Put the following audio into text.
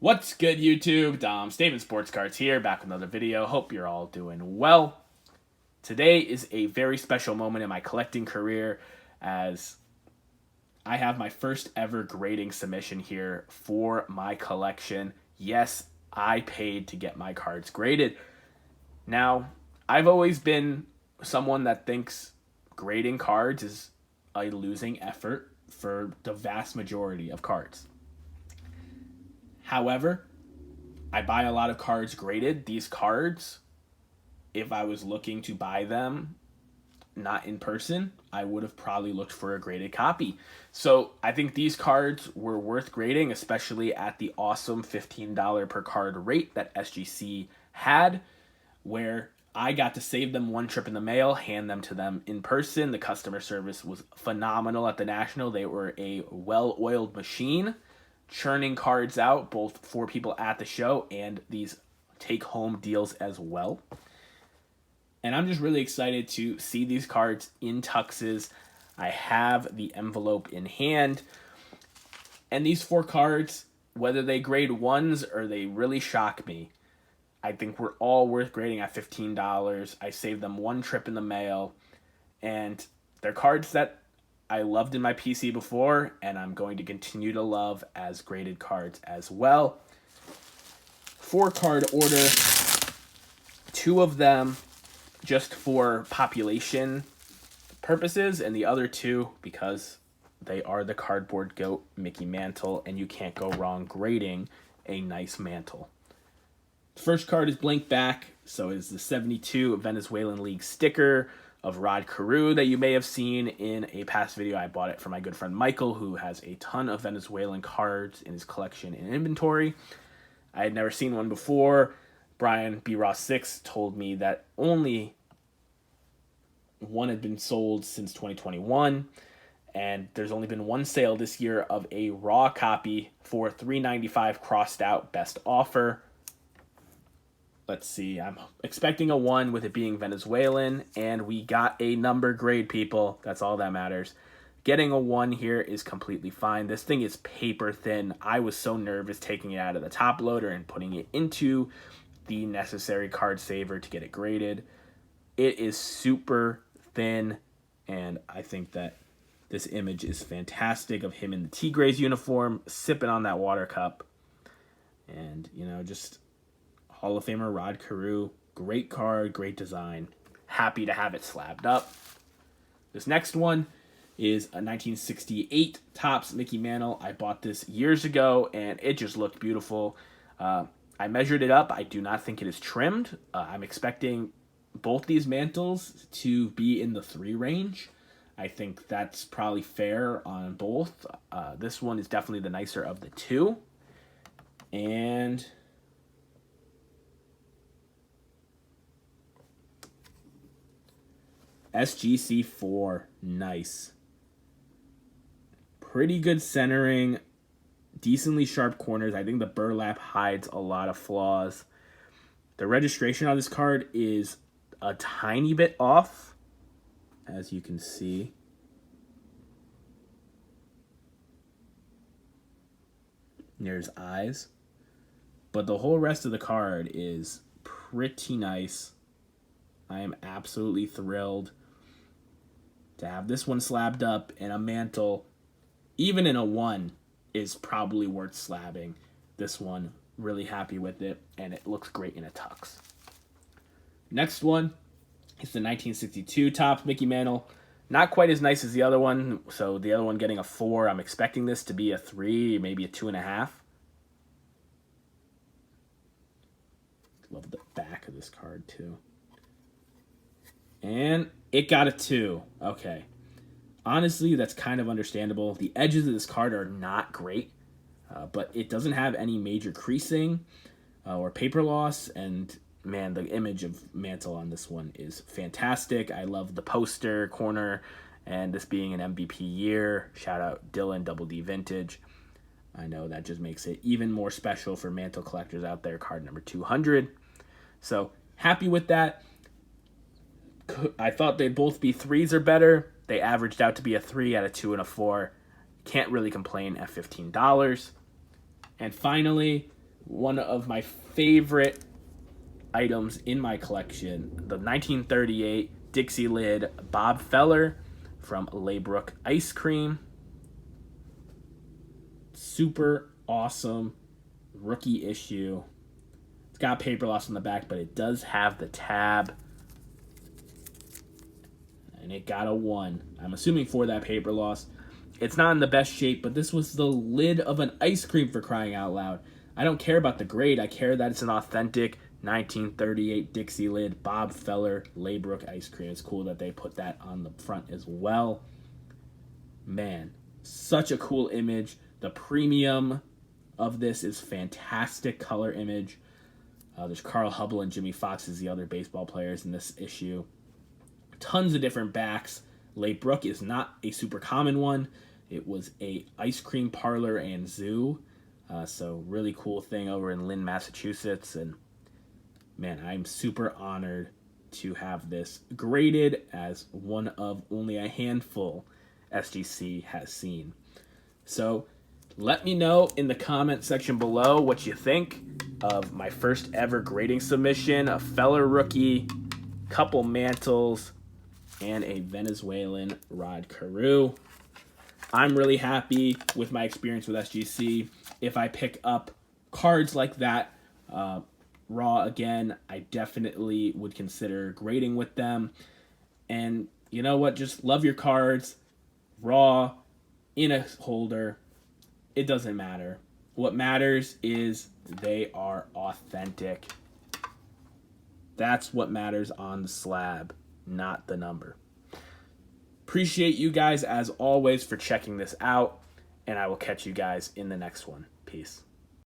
What's good, YouTube? Dom Staven Sports Cards here, back with another video. Hope you're all doing well. Today is a very special moment in my collecting career as I have my first ever grading submission here for my collection. Yes, I paid to get my cards graded. Now, I've always been someone that thinks grading cards is a losing effort for the vast majority of cards. However, I buy a lot of cards graded. These cards, if I was looking to buy them not in person, I would have probably looked for a graded copy. So I think these cards were worth grading, especially at the awesome $15 per card rate that SGC had, where I got to save them one trip in the mail, hand them to them in person. The customer service was phenomenal at the National. They were a well-oiled machine, churning cards out both for people at the show and these take-home deals as well. And I'm just really excited to see these cards in tuxes. I have the envelope in hand. And these four cards, whether they grade ones or they really shock me, I think we're all worth grading at $15. I saved them one trip in the mail. And they're cards that I loved in my PC before, and I'm going to continue to love as graded cards as well. 4-card order. 2 of them just for population purposes, and the other 2 because they are the cardboard goat Mickey Mantle, and you can't go wrong grading a nice mantle. The first card is blank back, so it is the 72 Venezuelan League sticker of Rod Carew that you may have seen in a past video. I bought it from my good friend Michael, who has a ton of Venezuelan cards in his collection and inventory. I had never seen one before. Brian B. Ross 6 told me that only one had been sold since 2021, and there's only been one sale this year of a raw copy for $3.95 crossed out best offer. Let's see, I'm expecting a 1 with it being Venezuelan, and we got a number grade, people. That's all that matters. Getting a 1 here is completely fine. This thing is paper thin. I was so nervous taking it out of the top loader and putting it into the necessary card saver to get it graded. It is super thin, and I think that this image is fantastic of him in the Tigres uniform, sipping on that water cup. And, you know, just Hall of Famer Rod Carew. Great card, great design. Happy to have it slabbed up. This next one is a 1968 Topps Mickey Mantle. I bought this years ago, and it just looked beautiful. I measured it up. I do not think it is trimmed. I'm expecting both these mantles to be in the 3 range. I think that's probably fair on both. This one is definitely the nicer of the 2. And SGC4, nice. Pretty good centering, decently sharp corners. I think the burlap hides a lot of flaws. The registration on this card is a tiny bit off, as you can see. There's eyes. But the whole rest of the card is pretty nice. I am absolutely thrilled to have this one slabbed up, and a mantle, even in a 1, is probably worth slabbing. This one, really happy with it, and it looks great in a tux. Next one is the 1962 Topps Mickey Mantle. Not quite as nice as the other one, so the other one getting a 4. I'm expecting this to be a 3, maybe a 2.5. Love the back of this card, too. And it got a 2. Okay. Honestly, that's kind of understandable. The edges of this card are not great, but it doesn't have any major creasing or paper loss. And, man, the image of Mantle on this one is fantastic. I love the poster corner, and this being an MVP year. Shout out Dylan, Double D Vintage. I know that just makes it even more special for Mantle collectors out there. Card number 200. So, happy with that. I thought they'd both be 3s or better. They averaged out to be a 3 out of 2 and a 4. Can't really complain at $15. And finally, one of my favorite items in my collection, the 1938 Dixie Lid Bob Feller from Laybrook Ice Cream. Super awesome rookie issue. It's got paper loss on the back, but it does have the tab. And it got a 1. I'm assuming for that paper loss. It's not in the best shape, but this was the lid of an ice cream, for crying out loud. I don't care about the grade. I care that it's an authentic 1938 Dixie Lid Bob Feller Laybrook ice cream. It's cool that they put that on the front as well. Man, such a cool image. The premium of this is fantastic color image. There's Carl Hubble and Jimmy Fox as the other baseball players in this issue. Tons of different backs. Laybrook is not a super common one. It was a ice cream parlor and zoo. So really cool thing over in Lynn, Massachusetts. And man, I'm super honored to have this graded as one of only a handful SGC has seen. So let me know in the comment section below what you think of my first ever grading submission, a Feller rookie, couple mantles, and a Venezuelan Rod Carew. I'm really happy with my experience with SGC. If I pick up cards like that raw again, I definitely would consider grading with them. And you know what? Just love your cards raw in a holder. It doesn't matter. What matters is they are authentic. That's what matters on the slab, not the number. Appreciate you guys as always for checking this out, and I will catch you guys in the next one. Peace.